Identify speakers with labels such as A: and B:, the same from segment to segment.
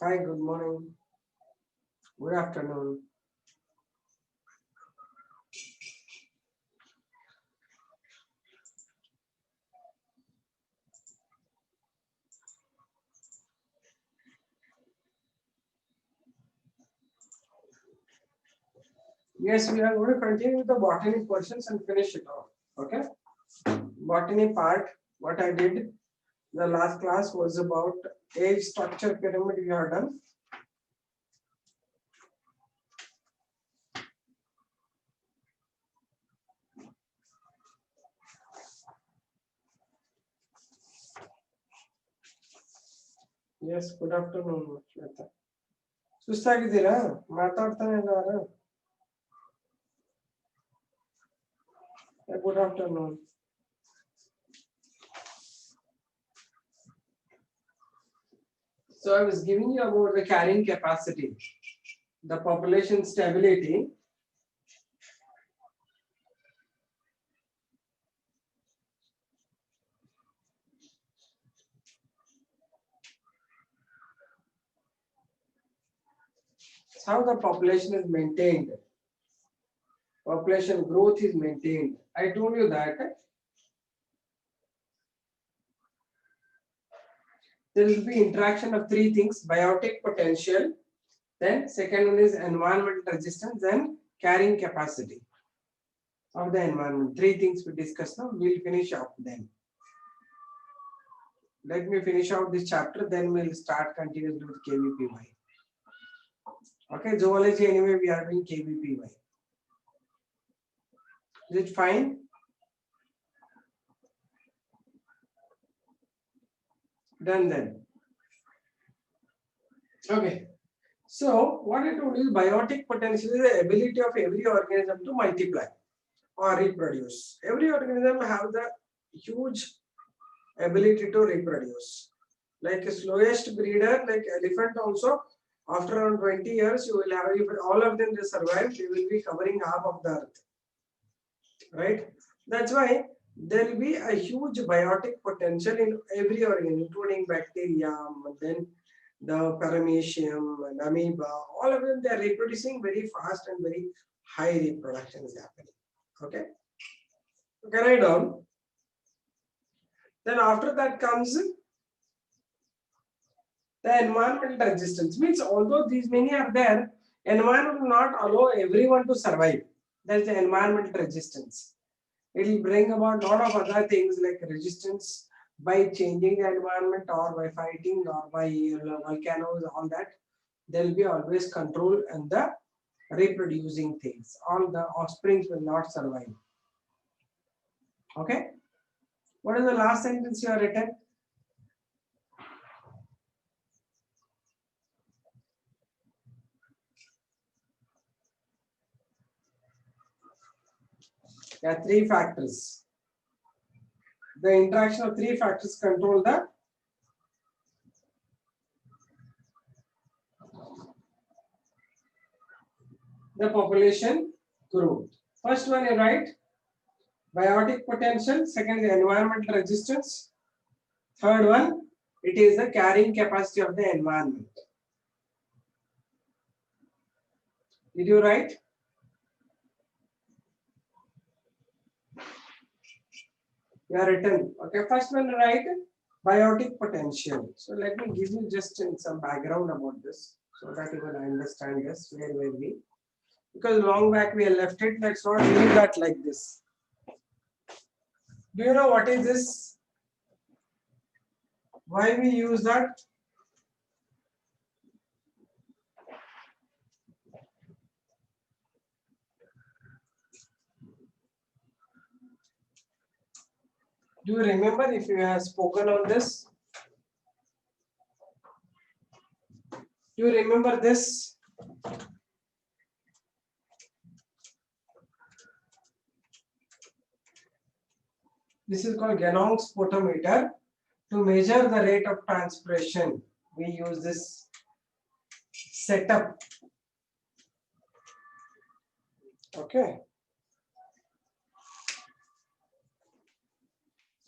A: Hi, good morning. Good afternoon. Yes, we are going to continue the botany questions and finish it off. Okay. Botany part, what I did, the last class was about age structure pyramid we have done. Yes, good afternoon. Shweta. ಸುಸ್ತಾಗಿದ್ದೀರಾ ಮಾತಾಡ್ತಾನೆ ಇದ್ದಾರೆ good afternoon So I was giving you about the carrying capacity, the population stability. How the population is maintained. Population growth is maintained. I told you that there will be interaction of three things: biotic potential, then second one is environmental resistance, then carrying capacity of the environment. Three things we discussed now. We'll finish up then. Let me finish out this chapter, then we'll start continuously with KVPY. Okay, zoology anyway we are doing KVPY. Is it fine? Done then. Okay. So what I told you, biotic potential is the ability of every organism to multiply or reproduce. Every organism have the huge ability to reproduce. Like a slowest breeder, like elephant also, after around 20 years, you will have, if all of them they survive, they will be covering half of the earth. Right? That's why there will be a huge biotic potential in every organ, including bacteria, then the paramecium and amoeba. All of them they are reproducing very fast and very high reproduction is happening. Okay. Okay, write down. Then after that comes the environmental resistance. Means although these many are there, environment will not allow everyone to survive. That's the environmental resistance. It will bring about a lot of other things like resistance by changing the environment or by fighting or by volcanoes, all that. There will be always control and the reproducing things. All the offsprings will not survive. Okay. What is the last sentence you have written? There are three factors. The interaction of three factors control the population growth. First one you write biotic potential, second the environmental resistance, third one it is the carrying capacity of the environment. Did you write? You are written. Okay, first one write biotic potential. So let me give you just some background about this so that you will understand this. Where were we? Because long back we have left it. Let's not leave that like this. Do you know what is this? Why we use that? Do you remember if you have spoken on this? Do you remember this? This is called Ganong's photometer. To measure the rate of transpiration, we use this setup. Okay.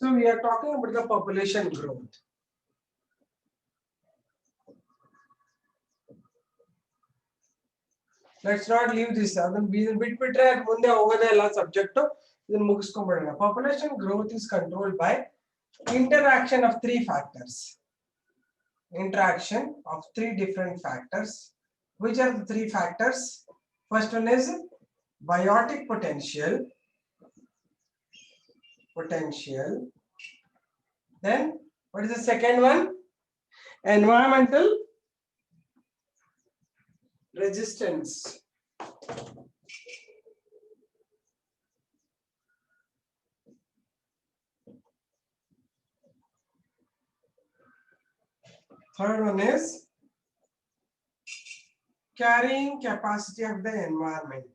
A: So we are talking about the population growth. Let's not leave this. ಅದನ್ನ ಬಿಟ್ಬಿಟ್ರೆ ಅದು ಮುಂದೆ ಹೋಗೋದೇ ಇಲ್ಲ subject. ಇದನ್ನ ಮುಗಿಸ್ಕೊಂಡ್ಬಿಡೋಣ. Population growth is controlled by interaction of three factors. Interaction of three different factors. Which are the three factors? First one is biotic potential. Then what is the second one? Environmental resistance. Third one is carrying capacity of the environment.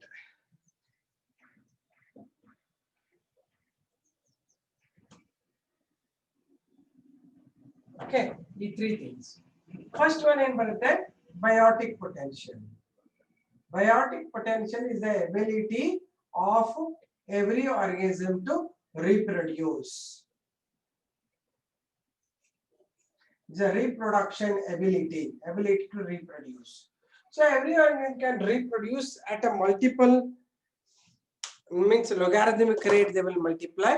A: Okay, these three things. First one in biotic potential. Biotic potential is the ability of every organism to reproduce. The reproduction ability to reproduce. So every organism can reproduce at a multiple, means logarithmic rate. They will multiply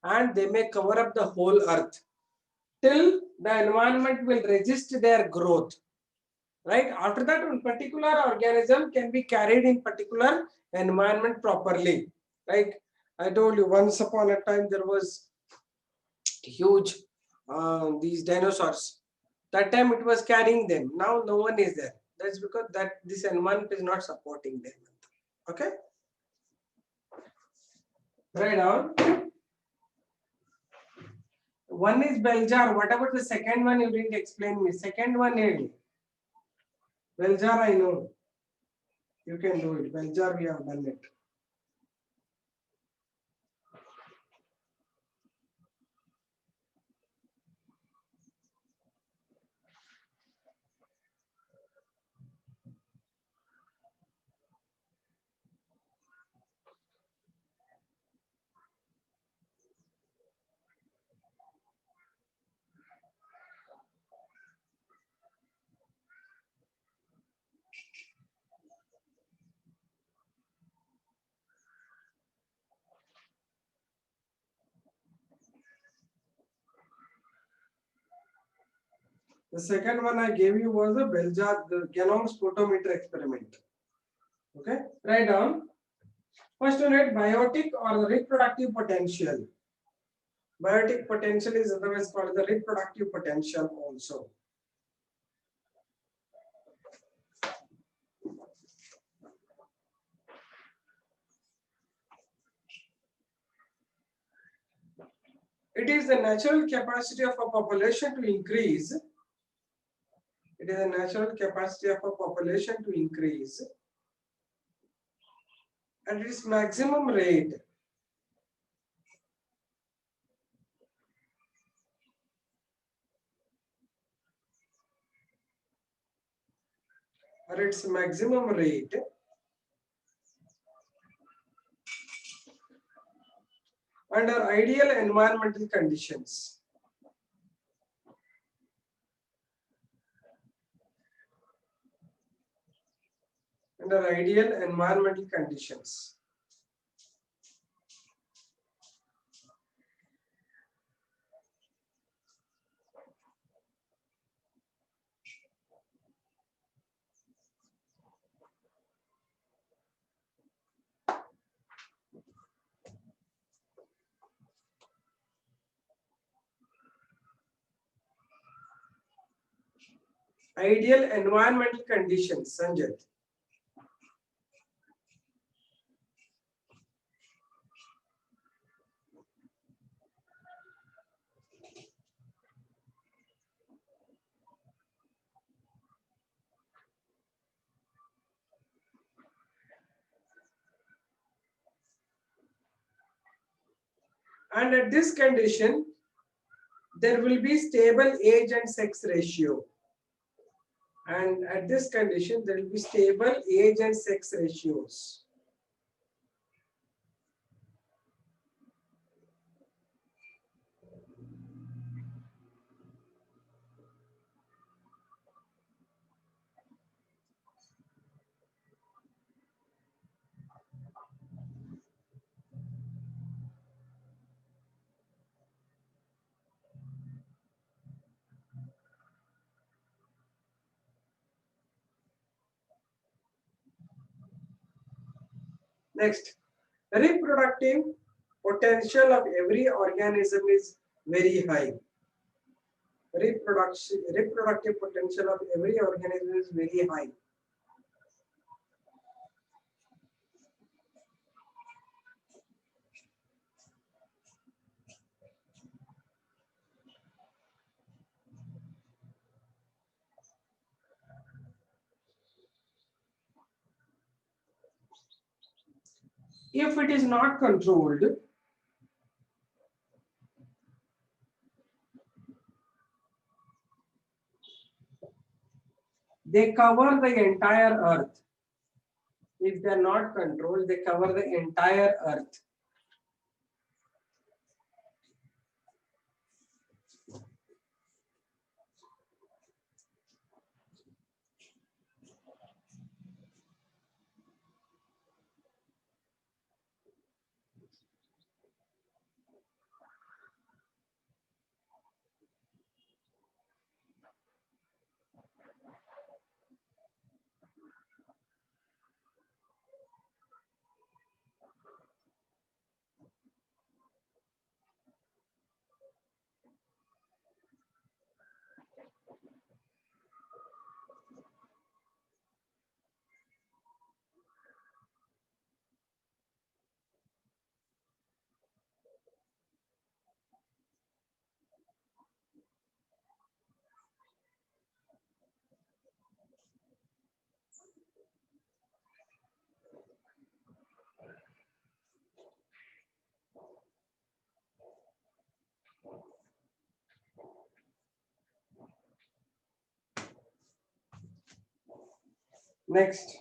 A: and they may cover up the whole earth till the environment will resist their growth. Right? After that, one particular organism can be carried in particular environment properly. Like I told you, once upon a time there was huge these dinosaurs. That time it was carrying them. Now no one is there. That's because that this environment is not supporting them. Okay. Right on. One is bell jar. What about the second one? You didn't explain me. Second one is bell jar. I know you can do it. Bell jar, we have done it. The second one I gave you was the bell jar, the Genome photometer experiment. Okay, write down. First one is biotic or the reproductive potential. Biotic potential is otherwise called the reproductive potential also. It is the natural capacity of a population to increase. It is a natural capacity of a population to increase at its maximum rate. At its maximum rate under ideal environmental conditions. Under ideal environmental conditions. Ideal environmental conditions, Sanjay. And at this condition, there will be stable age and sex ratio. And at this condition, there will be stable age and sex ratios. Next, reproductive potential of every organism is very high. Reproductive potential of every organism is very high. If it is not controlled, they cover the entire earth. If they are not controlled, they cover the entire earth. Next,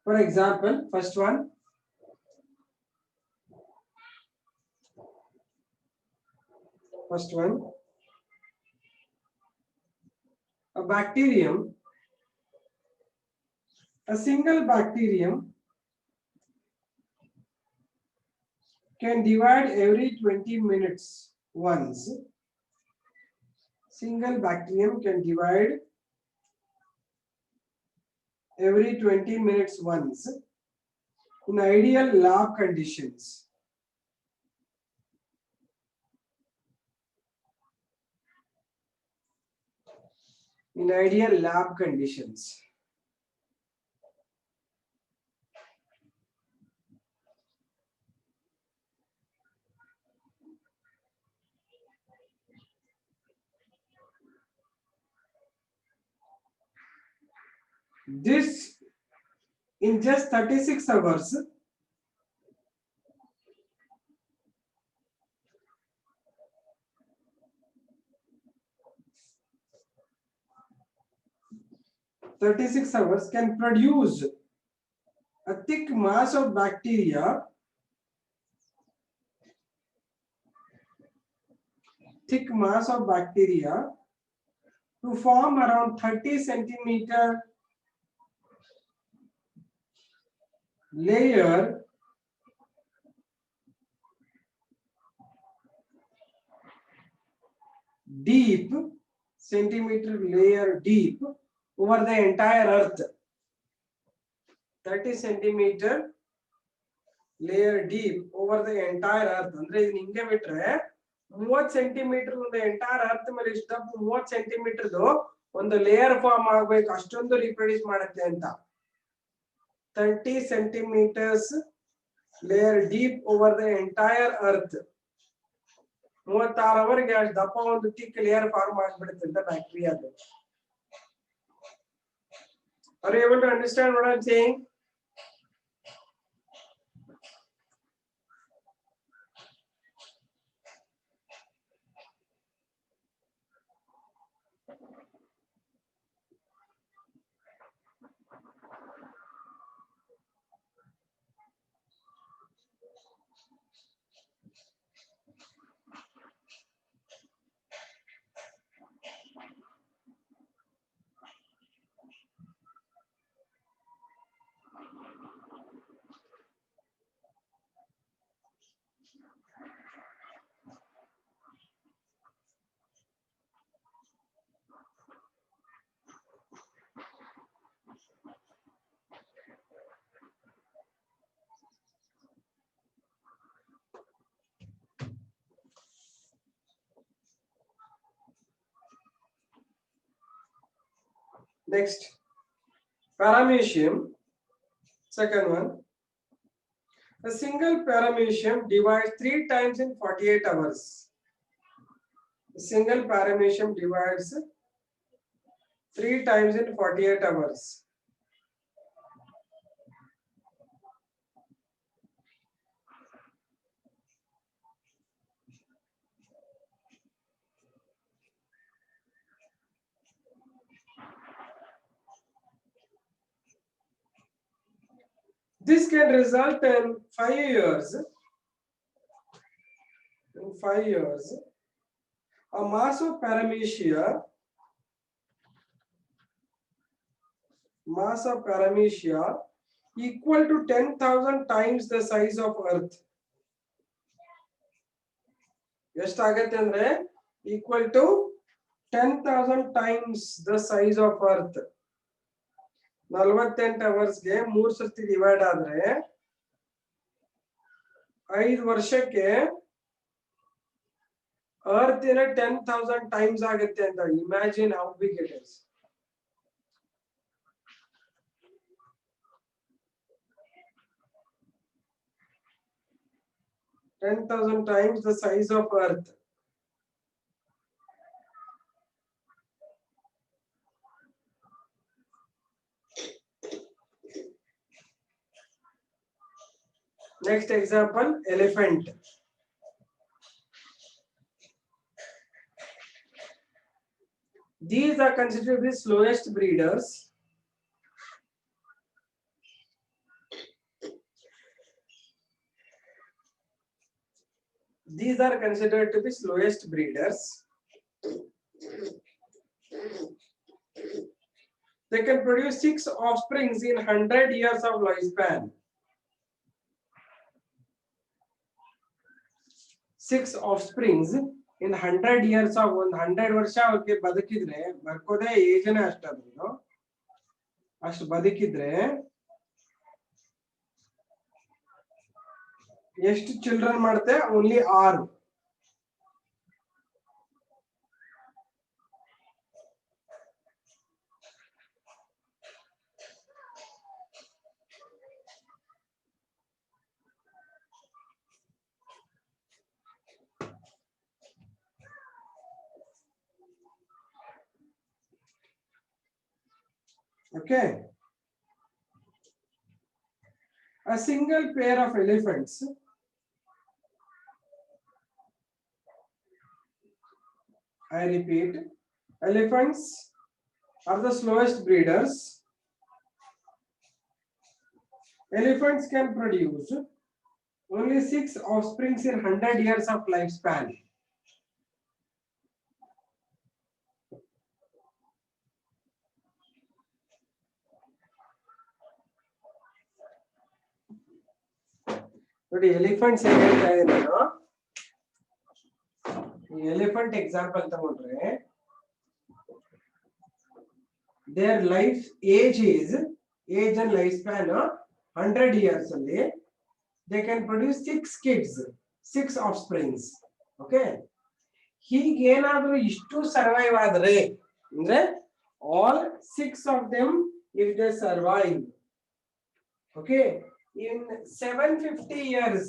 A: for example, first one, a bacterium, a single bacterium can divide every 20 minutes once. Single bacterium can divide every 20 minutes once in ideal lab conditions. In ideal lab conditions. This in just 36 hours, can produce a thick mass of bacteria to form around 30 centimeter layer deep, over the entire earth. 30 centimeter layer deep over the entire earth. ಅಂದ್ರೆ ಇದನ್ನ ಹಿಂಗೆ ಬಿಟ್ರೆ 30 centimetre ಒಂದು entire earth ಮೇಲೆ ಇಷ್ಟಪ್ಪ 30 ಸೆಂಟಿಮೀಟರ್ದು ಒಂದು layer form ಆಗಬೇಕು, ಅಷ್ಟೊಂದು reproduce ಮಾಡುತ್ತೆ ಅಂತ. 30 centimeters layer deep over the entire earth. 36 ಅವರ್ಗೆ ಅಷ್ಟು ದಪ್ಪ ಒಂದು thick layer ಫಾರ್ಮ್ ಆಗಿಬಿಡುತ್ತೆ ಅಂತ ಬ್ಯಾಕ್ಟೀರಿಯಾದು. Are you able to understand what I'm saying? Next, paramecium. Second one. A single paramecium divides 3 times in 48 hours. A single paramecium divides 3 times in 48 hours. This can result in 5 years. In 5 years, a mass of paramecia equal to 10,000 times the size of Earth. ಎಷ್ಟಾಗತ್ತೆ ಅಂದ್ರೆ equal to 10,000 times the size of Earth. 48 ಅವರ್ಸ್ಗೆ 3 ಸರ್ತಿ divide ಆದ್ರೆ 5 ವರ್ಷಕ್ಕೆ Earth ಇನ 10,000 times ಆಗುತ್ತೆ ಅಂತ. Imagine how big it is. 10,000 times the size of Earth. Next example, elephant. These are considered the slowest breeders. These are considered to be slowest breeders. They can produce 6 offsprings in 100 years of lifespan. 6 offsprings in 100 years of 100 ವರ್ಷ ಅವ್ರಿಗೆ ಬದುಕಿದ್ರೆ ಬರ್ಕೋದೇ ಏಜನೇ ಅಷ್ಟಾದ್ರು ಅಷ್ಟು ಬದುಕಿದ್ರೆ ಎಷ್ಟು children ಮಾಡುತ್ತೆ? Only 6. Okay. A single pair of elephants I repeat, elephants are the slowest breeders. Elephants can produce only 6 offsprings in 100 years of lifespan. ನೋಡಿ elephants ಹೇಗೆ ಹೇಳ್ತಾ ಇದ್ದೀನಿ ನಾನು. ಈ ಎಲಿಫೆಂಟ್ ಎಕ್ಸಾಂಪಲ್ ತಗೊಂಡ್ರೆ their life age and lifespan 100 years ಅಲ್ಲಿ they can produce 6 kids, 6 offsprings. Okay, ಹೀಗೇನಾದ್ರೂ ಇಷ್ಟು survive ಆದ್ರೆ ಅಂದ್ರೆ all 6 of them if they survive, okay, in 750 years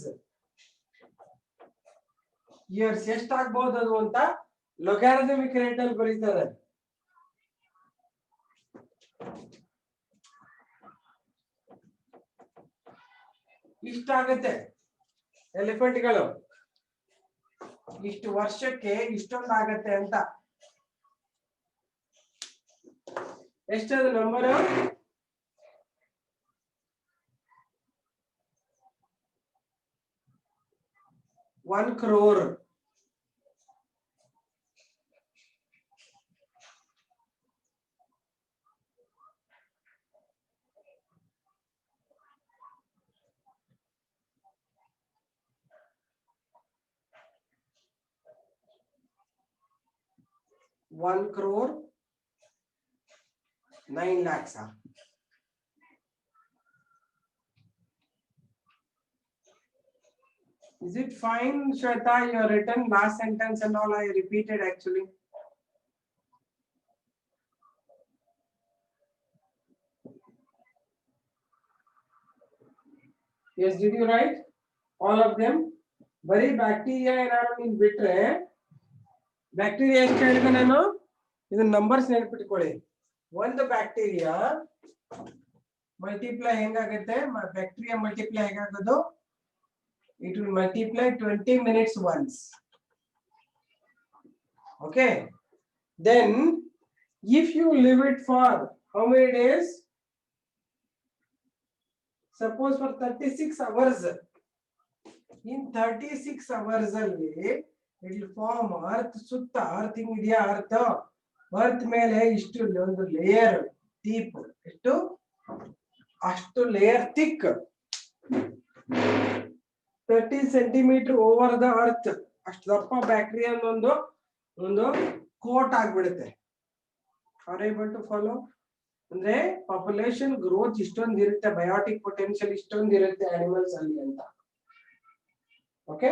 A: ಎಷ್ಟಾಗಬಹುದು ಅದು ಅಂತ ಲೊಗಾರಿಥಮಿಕ್ ರೇಟ್ ಅಲ್ಲಿ ಬರೀತಾರೆ. ಇಷ್ಟಾಗತ್ತೆ ಎಲಿಫೆಂಟ್ಗಳು ಇಷ್ಟು ವರ್ಷಕ್ಕೆ ಇಷ್ಟೊಂದಾಗತ್ತೆ ಅಂತ. ಎಷ್ಟದು number? 1 crore. One crore 9 lakhs. Is it fine, Shweta? You have written last sentence and all. I repeated actually. Yes, did you write all of them? ಬರೀ bacteria ಏನಾದ್ರು ನೀನ್ ಬಿಟ್ರೆ ಬ್ಯಾಕ್ಟೀರಿಯಾ ಎಷ್ಟು ಹೇಳಿದೆ ನಾನು ಇದನ್ನ ನಂಬರ್ಸ್ ನೆನಪಿಟ್ಕೊಳ್ಳಿ. ಒಂದು ಬ್ಯಾಕ್ಟೀರಿಯಾ ಮಲ್ಟಿಪ್ಲೈ ಹೆಂಗಾಗುತ್ತೆ, ಬ್ಯಾಕ್ಟೀರಿಯಾ ಮಲ್ಟಿಪ್ಲೈ ಹೇಗಾಗೋದು, it will multiply 20 minutes once. Okay, then if you leave it for how many days, suppose for 36 hours, in 36 hours alli it will form earth sutta earth ingidiya earth mele ishtu ಒಂದು layer deep ಎಷ್ಟು ಅಷ್ಟು layer thick 30 centimeter over the earth ಅಷ್ಟು ದಪ್ಪ bacteria ಒಂದು coat ಆಗ್ಬಿಡುತ್ತೆ. Are you able to follow? ಅಂದ್ರೆ population growth ಇಷ್ಟೊಂದು ಇರುತ್ತೆ, ಬಯೋಟಿಕ್ ಪೊಟೆನ್ಶಿಯಲ್ ಇಷ್ಟೊಂದು ಇರುತ್ತೆ ಅನಿಮಲ್ಸ್ ಅಲ್ಲಿ ಅಂತ. Okay,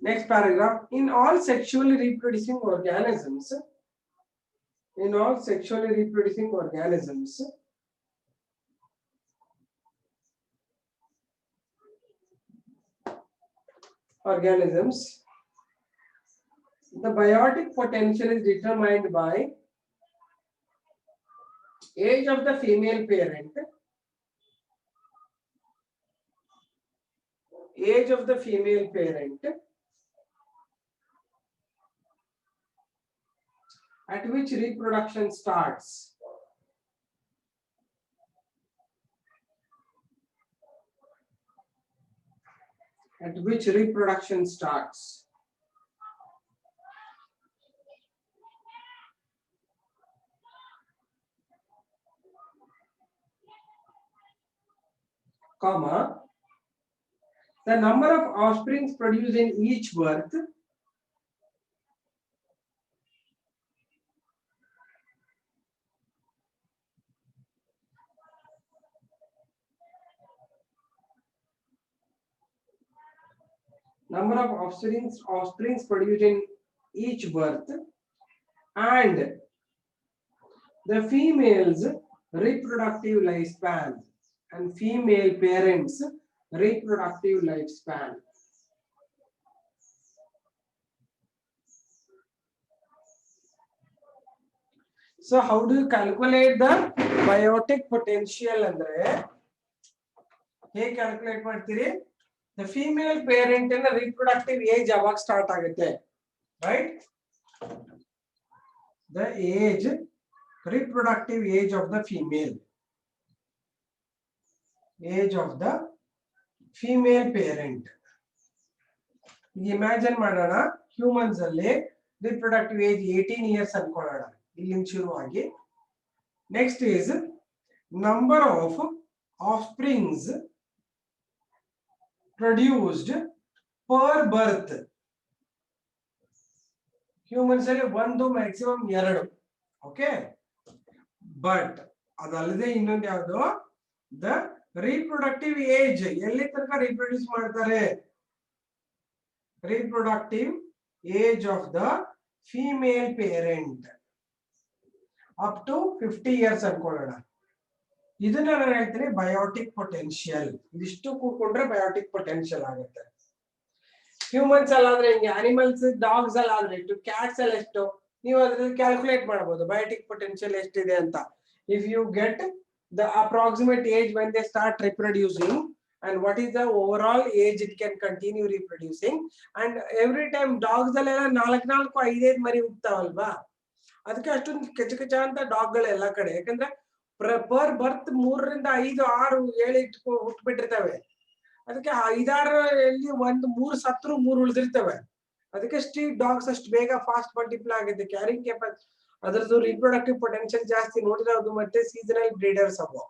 A: next paragraph. In all sexually reproducing organisms, the biotic potential is determined by age of the female parent, at which reproduction starts. Comma, the number of offspring produced in each birth produced in each birth and the female's reproductive lifespan and female parents reproductive lifespan. So how do you calculate the biotic potential andre he calculate ಮಾಡ್ತೀರಿ, the female parent in reproductive age aವಾಗ start ಆಗುತ್ತೆ, right? The reproductive age of the female parent. Imagine ಮಾಡೋಣ, humans ಅಲ್ಲಿ reproductive age 18 years ಅನ್ಕೊಳ್ಳೋಣ ಇಲ್ಲಿಂದ ಶುರುವಾಗಿ. Next is number of offsprings produced per birth. Humans ಅಲ್ಲಿ ಒಂದು maximum ಎರಡು. Okay, but ಅದಲ್ಲದೆ ಇನ್ನೊಂದು ಯಾವುದು, the reproductive age ಎಲ್ಲಿ ತನಕ reproduce ಮಾಡ್ತಾರೆ, reproductive age of the female parent up to 50 years ಅನ್ಕೊಳ್ಳೋಣ. ಇದನ್ನ ನಾನು ಹೇಳ್ತೀನಿ ಬಯೋಟಿಕ್ ಪೊಟೆನ್ಶಿಯಲ್. ಇದಿಷ್ಟು ಕೂತ್ಕೊಂಡ್ರೆ ಬಯೋಟಿಕ್ ಪೊಟೆನ್ಶಿಯಲ್ ಆಗುತ್ತೆ. ಹ್ಯೂಮನ್ಸ್ ಅಲ್ಲಾದ್ರೆ ಹಿಂಗೆ, ಅನಿಮಲ್ಸ್ ಡಾಗ್ಸ್ ಅಲ್ಲಾದ್ರೆ ಎಷ್ಟು, ಕ್ಯಾಟ್ಸ್ ಅಲ್ಲಿ ಎಷ್ಟು, ನೀವು ಅದ್ರಲ್ಲಿ ಕ್ಯಾಲ್ಕುಲೇಟ್ ಮಾಡಬಹುದು ಬಯೋಟಿಕ್ ಪೊಟೆನ್ಶಿಯಲ್ ಎಷ್ಟಿದೆ ಅಂತ. If you get the approximate age when they start reproducing and what is the overall age it can continue reproducing, and every time dogs ಅಲ್ಲೆಲ್ಲ 4-5 ಮರಿ ಹುಟ್ಟತಾವಲ್ವಾ, ಅದಕ್ಕೆ ಅಷ್ಟೊಂದು ಕಚಕಚ ಅಂತ ಡಾಗ್ ಗಳೆಲ್ಲ ಕಡೆ, ಯಾಕಂದ್ರೆ ಪರ್ ಬರ್ತ್ 3-5-6-7 ಹುಟ್ಬಿಟ್ಟಿರ್ತವೆ. ಅದಕ್ಕೆ 5-6 ಎಲ್ಲಿ 3 ಸತ್ರು 3 ಉಳಿದಿರ್ತವೆ. ಅದಕ್ಕೆ ಸ್ಟ್ರೀಟ್ ಡಾಗ್ಸ್ ಅಷ್ಟು ಬೇಗ ಫಾಸ್ಟ್ ಮಲ್ಟಿಪ್ಲೈ ಆಗುತ್ತೆ, ಕ್ಯಾರಿಂಗ್ ಕೆಪಾಸಿಟಿ ಅದರದ್ದು ರಿಪ್ರೊಡಕ್ಟಿವ್ ಪೊಟೆನ್ಶಿಯಲ್ ಜಾಸ್ತಿ. ನೋಡಿರೋದು ಮತ್ತೆ ಸೀಸನಲ್ ಬ್ರೀಡರ್ಸ್ ಅವು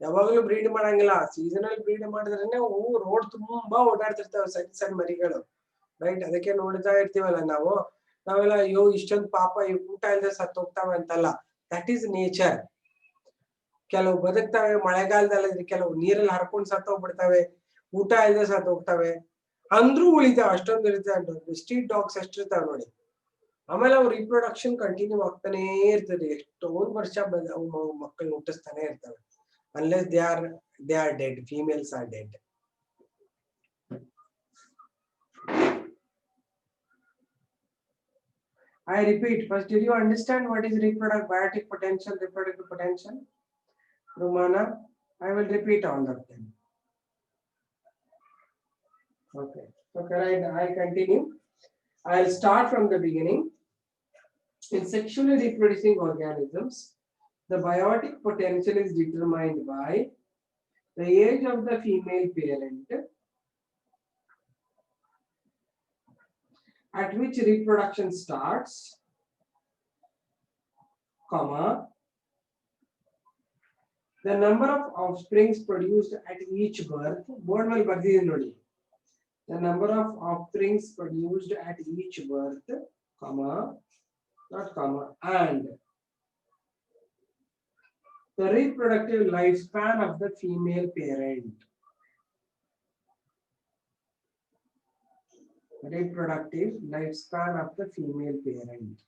A: ಯಾವಾಗಲೂ ಬ್ರೀಡ್ ಮಾಡಂಗಿಲ್ಲ, ಸೀಸನಲ್ ಬ್ರೀಡ್ ಮಾಡಿದ್ರೇನೆ ರೋಡ್ ತುಂಬಾ ಓಡಾಡ್ತಿರ್ತವೆ ಸಣ್ಣ ಮರಿಗಳು, ರೈಟ್? ಅದಕ್ಕೆ ನೋಡ್ತಾ ಇರ್ತೀವಲ್ಲ ನಾವೆಲ್ಲ ಅಯ್ಯೋ ಇಷ್ಟೊಂದು ಪಾಪ ಊಟ ಇಲ್ಲದೆ ಸತ್ತು ಹೋಗ್ತಾವೆ ಅಂತಲ್ಲ, ದಟ್ ಈಸ್ ನೇಚರ್. ಕೆಲವು ಬದುಕ್ತವೆ ಮಳೆಗಾಲದಲ್ಲಿ, ಕೆಲವು ನೀರಲ್ಲಿ ಹರ್ಕೊಂಡು ಸತ್ತು ಹೋಗ್ಬಿಡ್ತವೆ, ಊಟ ಇಲ್ಲದೆ ಸತ್ತು ಹೋಗ್ತವೆ. ಅಂದ್ರೂ ಉಳಿತಾವ ಅಷ್ಟೊಂದು ಇರುತ್ತೆ ಅಂತ ಸ್ಟ್ರೀಟ್ ಡಾಗ್ಸ್ ಎಷ್ಟಿರ್ತಾವ ನೋಡಿ. ಆಮೇಲೆ ಅವು ರಿಪ್ರೊಡಕ್ಷನ್ ಕಂಟಿನ್ಯೂ ಆಗ್ತಾನೆ ಇರ್ತದೆ, ಎಷ್ಟೊಂದು ವರ್ಷ ಮಕ್ಕಳು ಹುಟ್ಟಿಸ್ತಾನೆ ಇರ್ತವೆ. Unless they are dead, females R dead. I repeat, first, did you understand what is biotic potential, reproductive potential? Romana, I will repeat all of them. Okay, I'll continue. I'll start from the beginning. In sexually reproducing organisms, the biotic potential is determined by the age of the female parent at which reproduction starts, comma, the number of offsprings produced at each birth. Board will ಬರ್ದಿದ್ದೀನಿ ನೋಡಿ. The number of offsprings produced at each birth, comma, not comma, and the reproductive lifespan of the female parent. Reproductive lifespan of the female parent.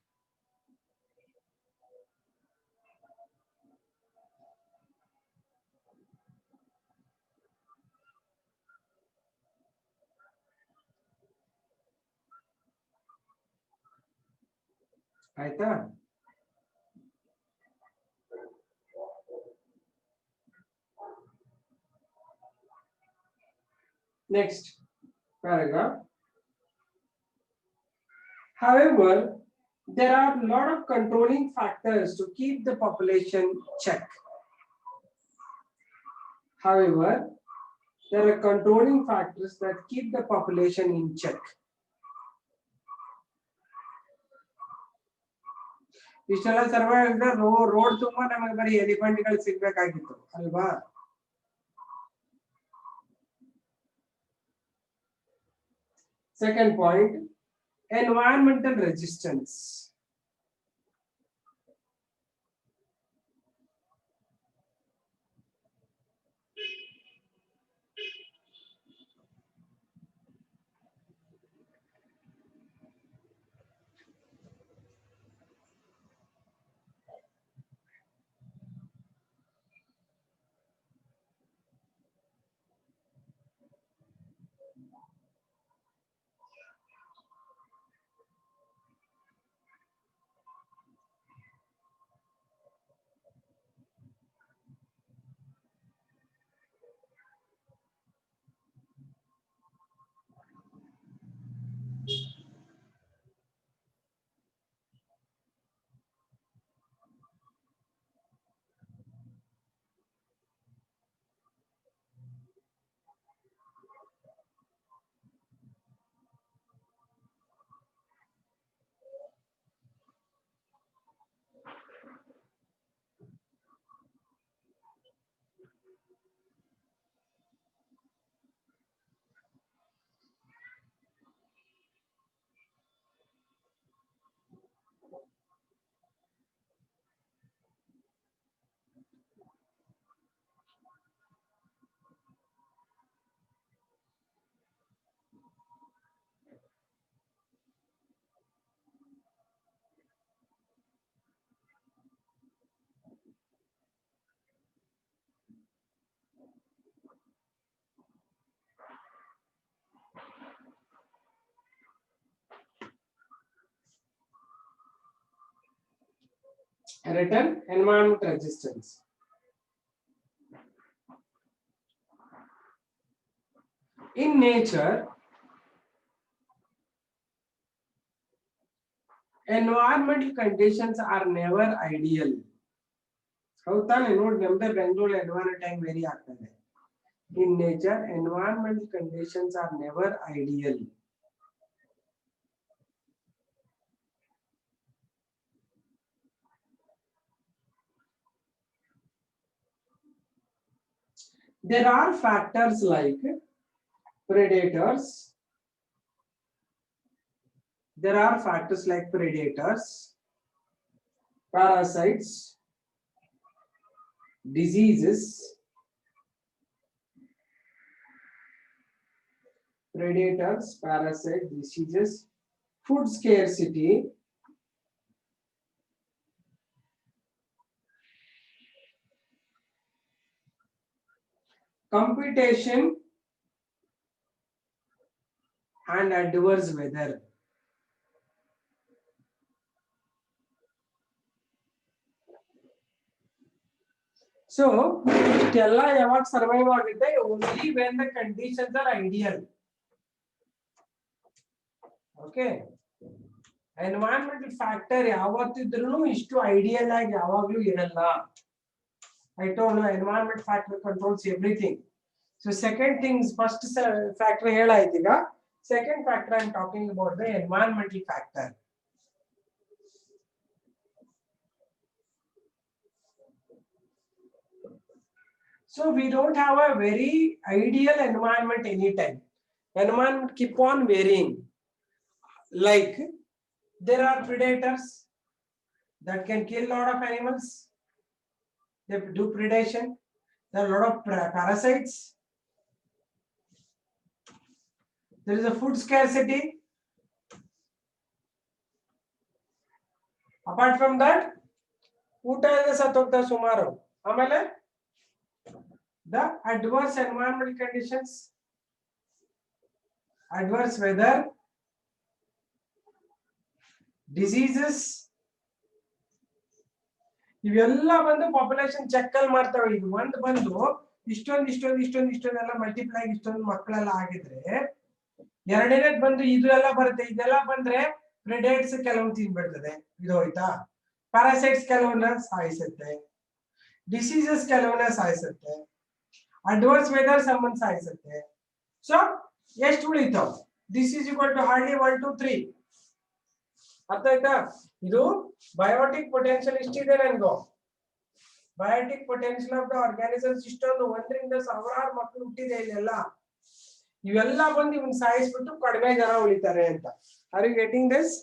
A: ಆಯ್ತಾ? Next paragraph. However, there are a lot of controlling factors to keep the population check. However, there are controlling factors that keep the population in check. ಇಷ್ಟೆಲ್ಲ survive ಆಗಿದ್ರೆ road ತುಂಬಾ ನಮಗೆ ಬರೀ ಎಲಿಫೆಂಟ್ಗಳು ಸಿಗ್ಬೇಕಾಗಿತ್ತು ಅಲ್ವಾ? Second point, environmental resistance. Written, environment resistance. In nature, environmental conditions are never ideal. ಹೌದಾನೆ ನೋಡಿ, ನಮ್ದೇ Bengaluru environment time very ಆಗ್ತದೆ. In nature, environmental conditions are never ideal. There are factors like predators. There are factors like predators, parasites, diseases, predators, parasites, diseases, food scarcity, competition, and adverse weather. So, iಷ್ಟೆಲ್ಲ ಯಾವಾಗ survive ಆಗುತ್ತೆ only when the conditions are ideal. Okay. Environmental factor ಯಾವತ್ತಿದ್ರೂ ಇಷ್ಟು ideal ಆಗಿ ಯಾವಾಗ್ಲೂ ಇರಲ್ಲ. I told you environment factor controls everything. So second things, first factor ಹೇಳಾಯ್ತು ಈಗ. Second factor I am talking about the environmental factor. So we don't have a very ideal environment anytime. Environment keep on varying. Like there are predators that can kill a lot of animals. They do predation. There are a lot of parasites. There is a food scarcity. Apart from that, ಊಟ ಇಲ್ಲದೆ ಸತ್ತೋಗ್ತಾರೆ ಸುಮಾರು. ಆಮೇಲೆ the adverse environmental conditions, adverse weather, diseases, ಇವೆಲ್ಲ ಬಂದು population check ಅಲ್ಲಿ ಮಾಡ್ತಾವೆ. ಇದು ಒಂದು ಬಂದು ಇಷ್ಟೊಂದೆಲ್ಲ ಮಲ್ಟಿಪ್ಲೈ ಆಗಿ ಇಷ್ಟೊಂದು ಮಕ್ಕಳೆಲ್ಲ ಆಗಿದ್ರೆ, ಎರಡನೇದ್ ಬಂದು ಇದು ಎಲ್ಲ ಬರುತ್ತೆ. ಇದೆಲ್ಲ ಬಂದ್ರೆ ಪ್ರೆಡೇಟ್ಸ್ ಕೆಲವು ತಿನ್ಬಿಡ್ತದೆ, ಇದು ಹೋಯ್ತಾ. ಪ್ಯಾರಾಸೈಟ್ಸ್ ಕೆಲವನ್ನ ಸಾಯಿಸುತ್ತೆ, ಡಿಸೀಸಸ್ ಕೆಲವನ್ನ ಸಾಯಿಸುತ್ತೆ, ಅಡ್ವಾನ್ಸ್ ವೆದರ್ ಸಂಬಂಧ ಸಾಯಿಸುತ್ತೆ. ಸೊ ಎಷ್ಟು ಉಳಿತಾವ? This is equal to hardly 1 2 3. ಅರ್ಥ ಆಯ್ತಾ? ಇದು ಬಯೋಟಿಕ್ ಪೊಟೆನ್ಶಿಯಲ್ ಇಷ್ಟಿದೆ ನನ್ಗೂ. Biotic potential of the organisms ಇಷ್ಟೊಂದು, 1ರಿಂದ 1000 ಮಕ್ಕಳು ಹುಟ್ಟಿದೆ ಇಲ್ಲೆಲ್ಲ. ಇವೆಲ್ಲ ಬಂದು ಇವನ್ ಸಾಯಿಸ್ಬಿಟ್ಟು ಕಡಿಮೆ ಜನ ಉಳಿತಾರೆ ಅಂತ. Are you getting this?